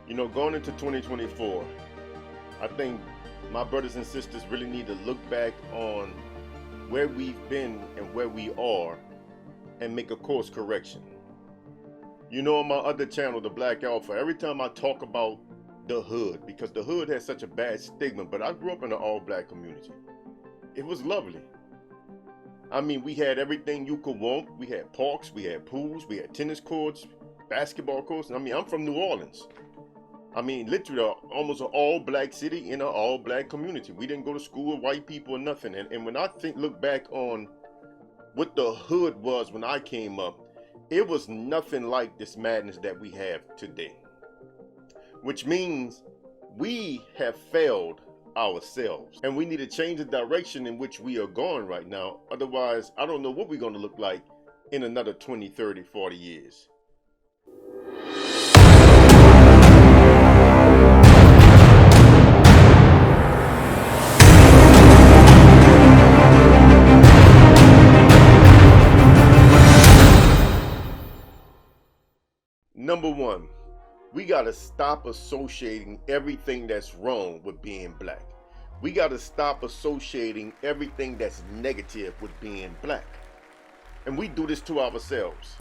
You know, going into 2024, I think my brothers and sisters really need to look back on where we've been and where we are and make a course correction. You know, on my other channel, The Black Alpha, every time I talk about the hood, because the hood has such a bad stigma, but I grew up in an all-black community. It was lovely. I mean, we had everything you could want. We had parks, we had pools, we had tennis courts, basketball courts. I mean, I'm from New Orleans. I mean, literally almost an all-black city in an all-black community. We didn't go to school with white people or nothing. And when I look back on what the hood was when I came up, it was nothing like this madness that we have today. Which means we have failed ourselves. And we need to change the direction in which we are going right now. Otherwise, I don't know what we're going to look like in another 20, 30, 40 years. Number one, we got to stop associating everything that's wrong with being black. We got to stop associating everything that's negative with being black. And we do this to ourselves.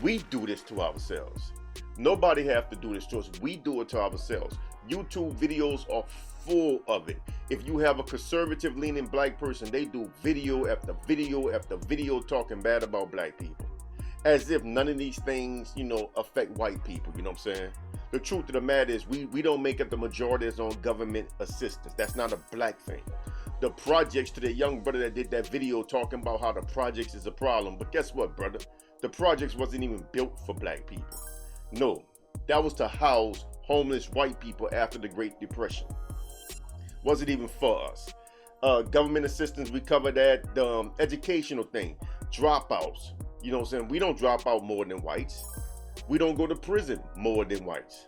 We do this to ourselves. Nobody has to do this to us. We do it to ourselves. YouTube videos are full of it. If you have a conservative leaning black person, they do video after video after video talking bad about black people. As if none of these things, you know, affect white people, you know what I'm saying? The truth of the matter is we don't make up the majority that's on government assistance. That's not a black thing. The projects, to the young brother that did that video talking about how the projects is a problem. But guess what, brother? The projects wasn't even built for black people. No, that was to house homeless white people after the Great Depression. Wasn't even for us. Government assistance, we covered that. The educational thing, dropouts. You know what I'm saying? We don't drop out more than whites. We don't go to prison more than whites.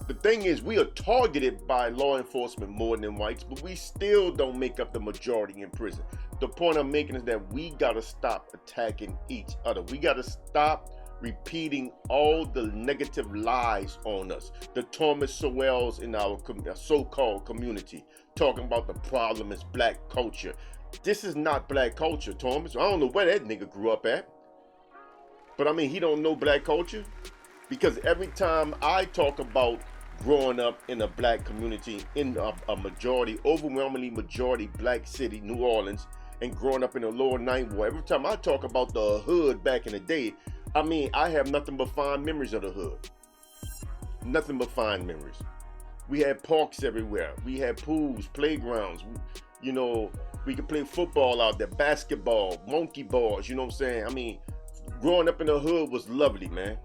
The thing is, we are targeted by law enforcement more than whites, but we still don't make up the majority in prison. The point I'm making is that we got to stop attacking each other. We got to stop repeating all the negative lies on us. The Thomas Sowells in our so-called community talking about the problem is black culture. This is not black culture, Thomas. I don't know where that nigga grew up at. But I mean, he don't know black culture, because every time I talk about growing up in a black community, in a majority, overwhelmingly majority black city, New Orleans, and growing up in the lower ninth ward, every time I talk about the hood back in the day, I mean, I have nothing but fond memories of the hood. Nothing but fond memories. We had parks everywhere. We had pools, playgrounds. You know, we could play football out there, basketball, monkey bars, you know what I'm saying? I mean, growing up in the hood was lovely, man.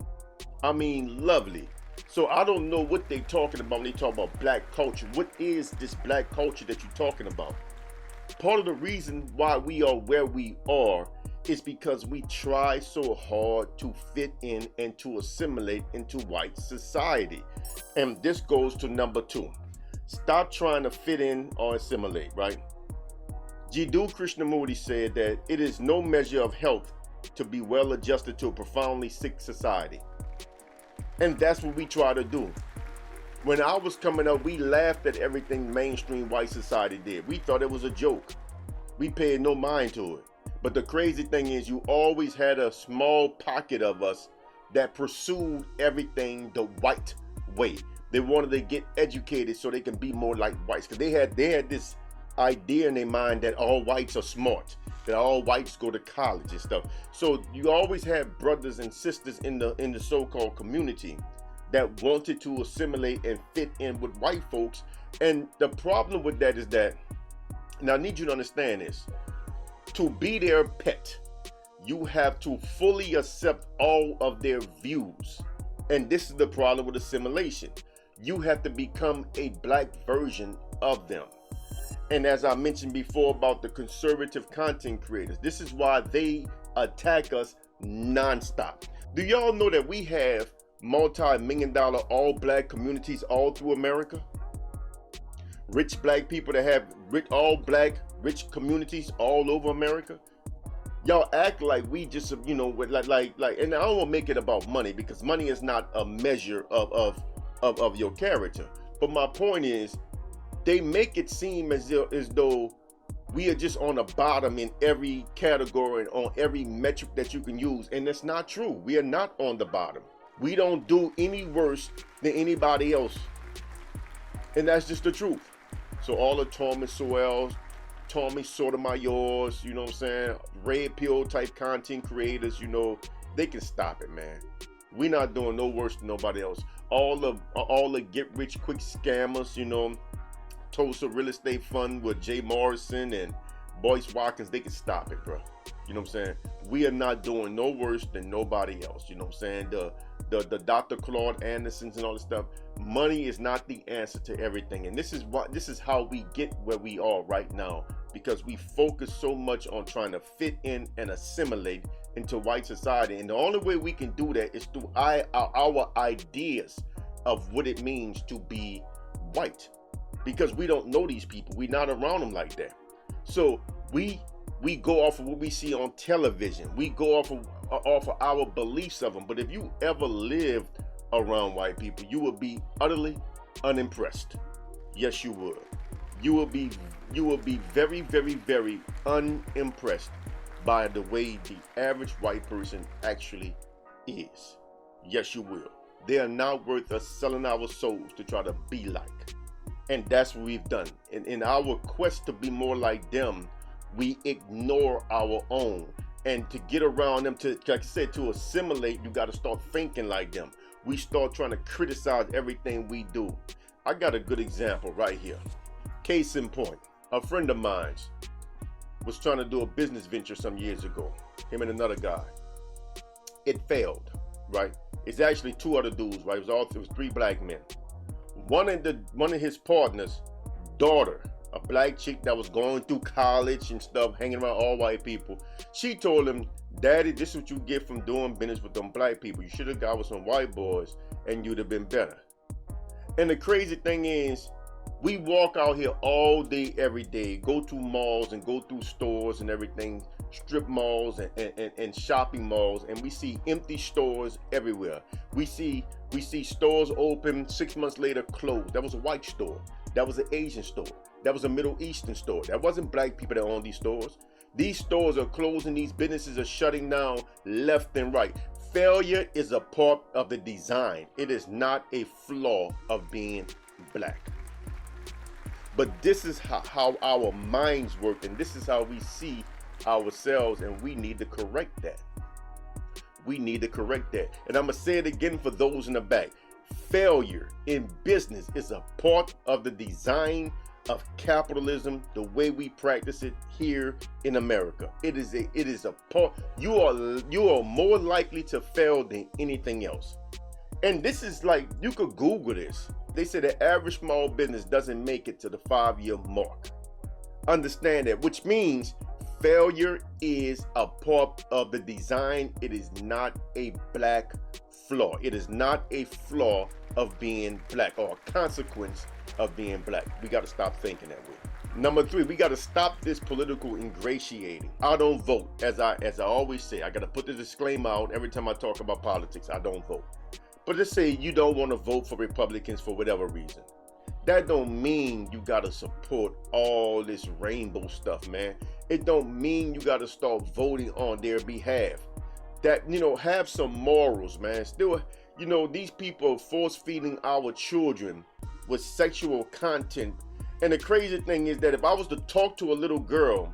I mean, lovely. So I don't know what they talking about when they talk about black culture. What is this black culture that you're talking about? Part of the reason why we are where we are is because we try so hard to fit in and to assimilate into white society. And this goes to number two. Stop trying to fit in or assimilate, right? Jiddu Krishnamurti said that it is no measure of health to be well adjusted to a profoundly sick society. And that's what we try to do. When I was coming up, we laughed at everything mainstream white society did. We thought it was a joke. We paid no mind to it. But the crazy thing is, you always had a small pocket of us that pursued everything the white way. They wanted to get educated so they can be more like whites. Because they had this idea in their mind that all whites are smart, that all whites go to college and stuff. So you always have brothers and sisters in the so-called community that wanted to assimilate and fit in with white folks. And the problem with that is that, and I need you to understand this, to be their pet, you have to fully accept all of their views. And this is the problem with assimilation. You have to become a black version of them. And as I mentioned before about the conservative content creators, this is why they attack us nonstop. Do y'all know that we have multi-million-dollar all-black communities all through America? Rich black people that have all black rich communities all over America. Y'all act like we just, and I don't want to make it about money, because money is not a measure of your character. But my point is, they make it seem as though we are just on the bottom in every category and on every metric that you can use, and that's not true. We are not on the bottom. We don't do any worse than anybody else, and that's just the truth. So all the Tommy Soels, Tommy Sotomayors, you know what I'm saying, red pill type content creators, they can stop it, man. We're not doing no worse than nobody else. All the get rich quick scammers, Tulsa Real Estate Fund with Jay Morrison and Boyce Watkins, they can stop it, bro. You know what I'm saying? We are not doing no worse than nobody else. You know what I'm saying? The Dr. Claude Andersons and all this stuff. Money is not the answer to everything, and this is how we get where we are right now, because we focus so much on trying to fit in and assimilate into white society, and the only way we can do that is through our ideas of what it means to be white, because we don't know these people. We're not around them like that. So we go off of what we see on television. We go off of our beliefs of them. But if you ever lived around white people, you would be utterly unimpressed. Yes, you would. You will be very, very, very unimpressed by the way the average white person actually is. Yes, you will. They are not worth us selling our souls to try to be like. And that's what we've done. In our quest to be more like them, we ignore our own. And to get around them, like I said, to assimilate, you got to start thinking like them. We start trying to criticize everything we do. I got a good example right here. Case in point, a friend of mine was trying to do a business venture some years ago, him and another guy. It failed, right? It's actually two other dudes, right? It was three black men. One of his partners' daughter, a black chick that was going through college and stuff, hanging around all white people, she told him, "Daddy, this is what you get from doing business with them black people. You should have got with some white boys and you'd have been better." And the crazy thing is, we walk out here all day, every day, go to malls and go through stores and everything, strip malls and shopping malls, and we see empty stores everywhere. We see stores open, 6 months later closed. That was a white store. That was an Asian store. That was a Middle Eastern store. That wasn't black people that owned these stores. These stores are closing. These businesses are shutting down left and right. Failure is a part of the design. It is not a flaw of being black. But this is how our minds work, and this is how we see ourselves, and we need to correct that. We need to correct that. And I'm going to say it again for those in the back. Failure in business is a part of the design of capitalism, the way we practice it here in America. It is a part. You are more likely to fail than anything else. And this is like, you could Google this. They say the average small business doesn't make it to the 5-year mark. Understand that, which means failure is a part of the design. It is not a black flaw. It is not a flaw of being black or a consequence of being black. We got to stop thinking that way. Number 3, we got to stop this political ingratiating. I don't vote. As I always say, I got to put the disclaimer out every time I talk about politics. I don't vote. But let's say you don't want to vote for Republicans for whatever reason. That don't mean you got to support all this rainbow stuff, man. It don't mean you got to start voting on their behalf. That, have some morals, man. Still, these people are force feeding our children with sexual content. And the crazy thing is that if I was to talk to a little girl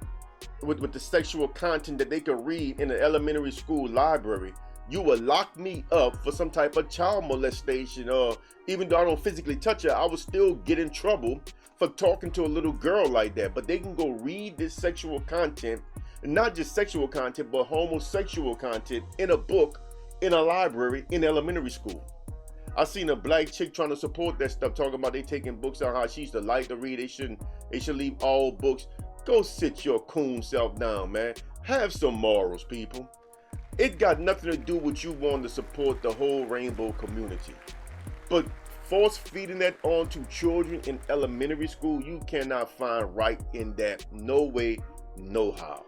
with the sexual content that they could read in an elementary school library, you would lock me up for some type of child molestation, or even though I don't physically touch her, I would still get in trouble for talking to a little girl like that. But they can go read this sexual content, and not just sexual content, but homosexual content in a book, in a library, in elementary school. I seen a black chick trying to support that stuff, talking about they taking books on how she used to like to read. They should leave all books. Go sit your coon self down, man. Have some morals, people. It got nothing to do with you wanting to support the whole rainbow community. But force feeding that onto children in elementary school, you cannot find right in that. No way, no how.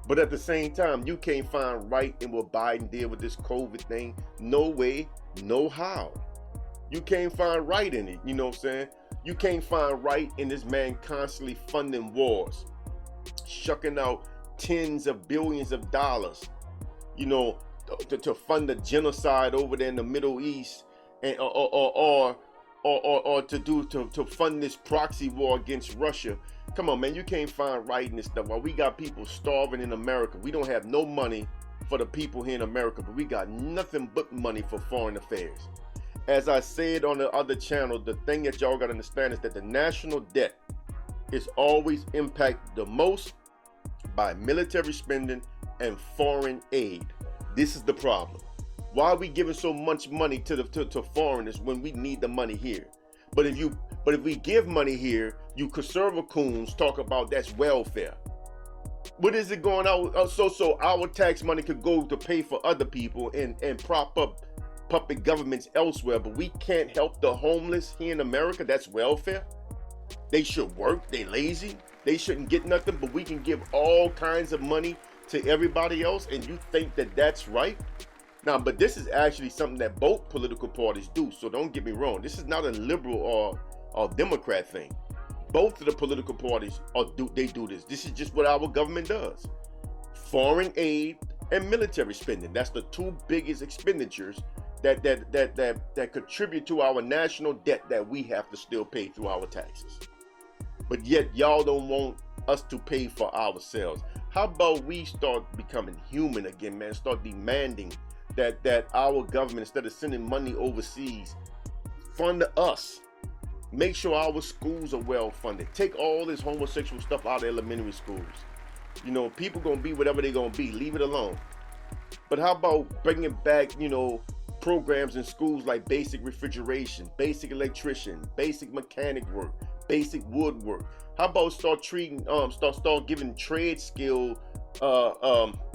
But at the same time, you can't find right in what Biden did with this COVID thing. No way, no how. You can't find right in it, you know what I'm saying? You can't find right in this man constantly funding wars, shucking out tens of billions of dollars, you know, to fund the genocide over there in the Middle East, and or to fund this proxy war against Russia. Come on, man, you can't find right in this stuff. While we got people starving in America, we don't have no money for the people here in America, but we got nothing but money for foreign affairs. As I said on the other channel, the thing that y'all got to understand is that the national debt is always impacted the most by military spending and foreign aid. This is the problem. Why are we giving so much money to foreigners when we need the money here? But if we give money here, you conservative coons talk about that's welfare. What is it going out? So our tax money could go to pay for other people and prop up puppet governments elsewhere, but we can't help the homeless here in America. That's welfare. They should work. They lazy. They shouldn't get nothing, but we can give all kinds of money to everybody else, and you think that that's right? Now, but this is actually something that both political parties do, so don't get me wrong. This is not a liberal or Democrat thing. Both of the political parties do this. This is just what our government does. Foreign aid and military spending. That's the two biggest expenditures that contribute to our national debt that we have to still pay through our taxes. But yet y'all don't want us to pay for ourselves. How about we start becoming human again, man? Start demanding that our government, instead of sending money overseas, fund us. Make sure our schools are well funded. Take all this homosexual stuff out of elementary schools. You know, people gonna be whatever they gonna be. Leave it alone. But how about bringing back, you know, programs in schools like basic refrigeration, basic electrician, basic mechanic work, basic woodwork? How about start giving trade skill,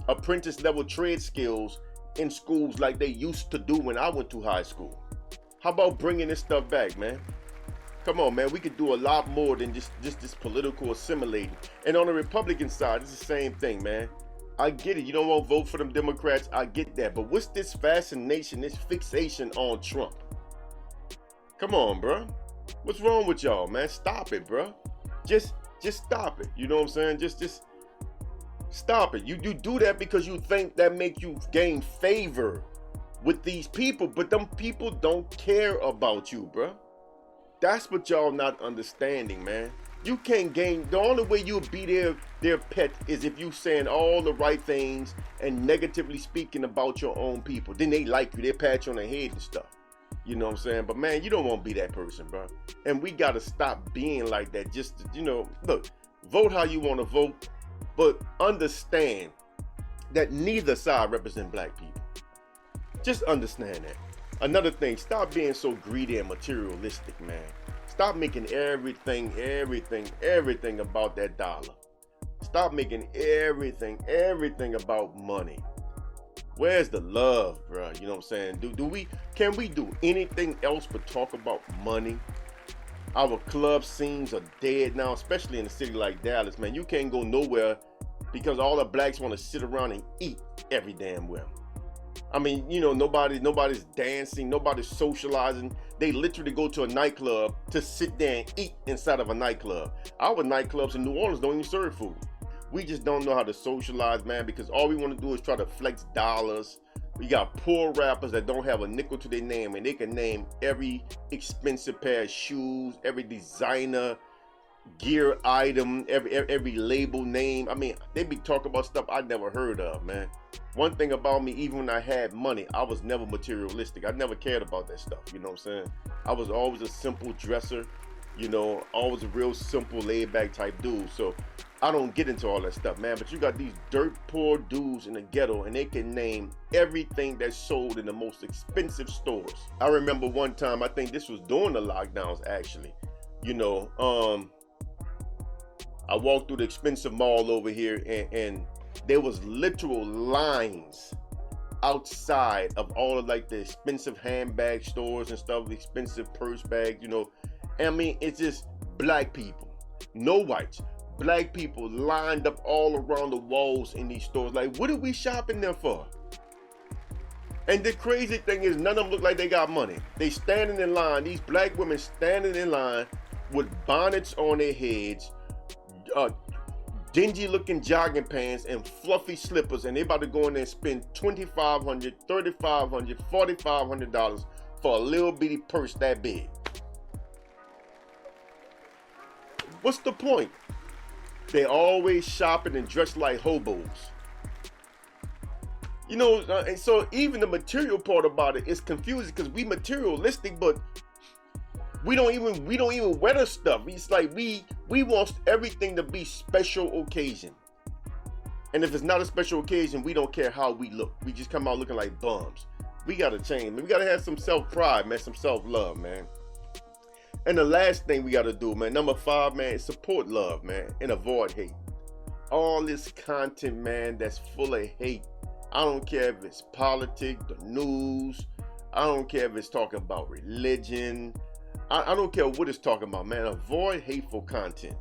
apprentice level trade skills in schools like they used to do when I went to high school? How about bringing this stuff back, man? Come on, man, we could do a lot more than just this political assimilating. And on the Republican side, it's the same thing, man. I get it. You don't want to vote for them Democrats. I get that. But what's this fascination, this fixation on Trump? Come on, bro. What's wrong with y'all, man? Stop it, bro. Just stop it. You know what I'm saying? Just stop it. You do that because you think that make you gain favor with these people, but them people don't care about you, bro. That's what y'all not understanding, man. You can't gain. The only way you'll be their pet is if you saying all the right things and negatively speaking about your own people. Then they like you. They pat you on the head and stuff. You know what I'm saying? But man, you don't want to be that person, bro. And we got to stop being like that. Just, you know, look, vote how you want to vote, but understand that neither side represent black people. Just understand that. Another thing, stop being so greedy and materialistic, man. Stop making everything about that dollar. Stop making everything about money. Where's the love, bro? You know what I'm saying? Can we do anything else but talk about money? Our club scenes are dead now, especially in a city like Dallas, man. You can't go nowhere because all the blacks want to sit around and eat every damn where. I mean, you know, nobody's dancing, nobody's socializing. They literally go to a nightclub to sit there and eat inside of a nightclub. Our nightclubs in New Orleans don't even serve food. We just don't know how to socialize, man, because all we want to do is try to flex dollars. We got poor rappers that don't have a nickel to their name, and they can name every expensive pair of shoes, every designer gear item, every label name. I mean, they be talking about stuff I never heard of, man. One thing about me, even when I had money, I was never materialistic. I never cared about that stuff, you know what I'm saying? I was always a simple dresser, you know, always a real simple laid back type dude. So I don't get into all that stuff, man. But you got these dirt poor dudes in the ghetto, and they can name everything that's sold in the most expensive stores. I remember one time, I think this was during the lockdowns actually, you know, I walked through the expensive mall over here, and there was literal lines outside of all of like the expensive handbag stores and stuff, the expensive purse bags, you know. And I mean, it's just black people, no whites, black people lined up all around the walls in these stores. Like, what are we shopping there for? And the crazy thing is, none of them look like they got money. They standing in line, these black women standing in line with bonnets on their heads, dingy looking jogging pants and fluffy slippers, and they about to go in there and spend $2,500, $3,500, $4,500 for a little bitty purse that big. What's the point? They always shopping and dressed like hobos. You know, and so even the material part about it is confusing because we materialistic, but we don't even wear the stuff. It's like we want everything to be special occasion. And if it's not a special occasion, we don't care how we look. We just come out looking like bums. We gotta change, man. We gotta have some self-pride, man, some self-love, man. And the last thing we gotta do, man, number 5, man, is support love, man, and avoid hate. All this content, man, that's full of hate. I don't care if it's politics, the news. I don't care if it's talking about religion. I don't care what it's talking about, man. Avoid hateful content.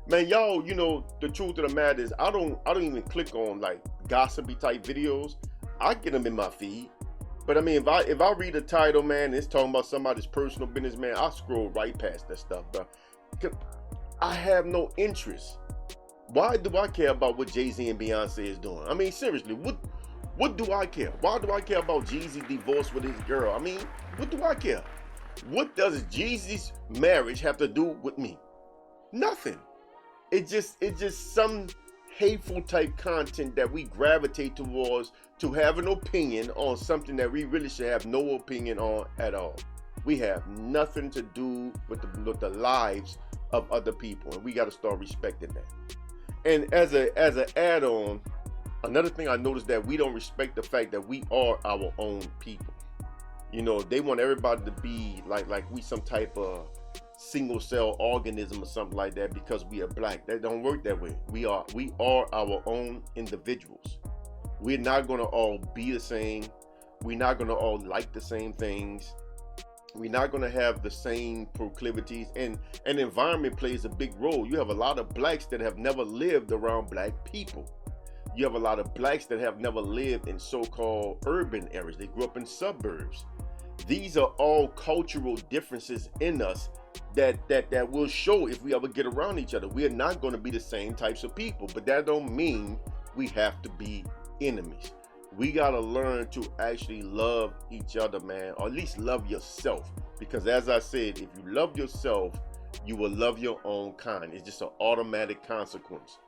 Man, y'all, you know, the truth of the matter is I don't even click on like gossipy type videos. I get them in my feed. But I mean, if I read a title, man, and it's talking about somebody's personal business, man, I scroll right past that stuff, bro. I have no interest. Why do I care about what Jay-Z and Beyonce is doing? I mean, seriously, what do I care? Why do I care about Jeezy's divorce with his girl? I mean, what do I care? What does Jeezy's marriage have to do with me? Nothing. It's just some hateful type content that we gravitate towards to have an opinion on something that we really should have no opinion on at all. We have nothing to do with the lives of other people, and we got to start respecting that. And as an add-on, another thing I noticed that we don't respect the fact that we are our own people. You know, they want everybody to be like we some type of single cell organism or something like that because we are black. That don't work that way. We are our own individuals. We're not gonna all be the same. We're not gonna all like the same things. We're not gonna have the same proclivities, and environment plays a big role. You have a lot of blacks that have never lived around black people. You have a lot of blacks that have never lived in so-called urban areas. They grew up in suburbs. These are all cultural differences in us that will show if we ever get around each other. We are not going to be the same types of people, but that don't mean we have to be enemies. We got to learn to actually love each other, man, or at least love yourself. Because as I said, if you love yourself, you will love your own kind. It's just an automatic consequence.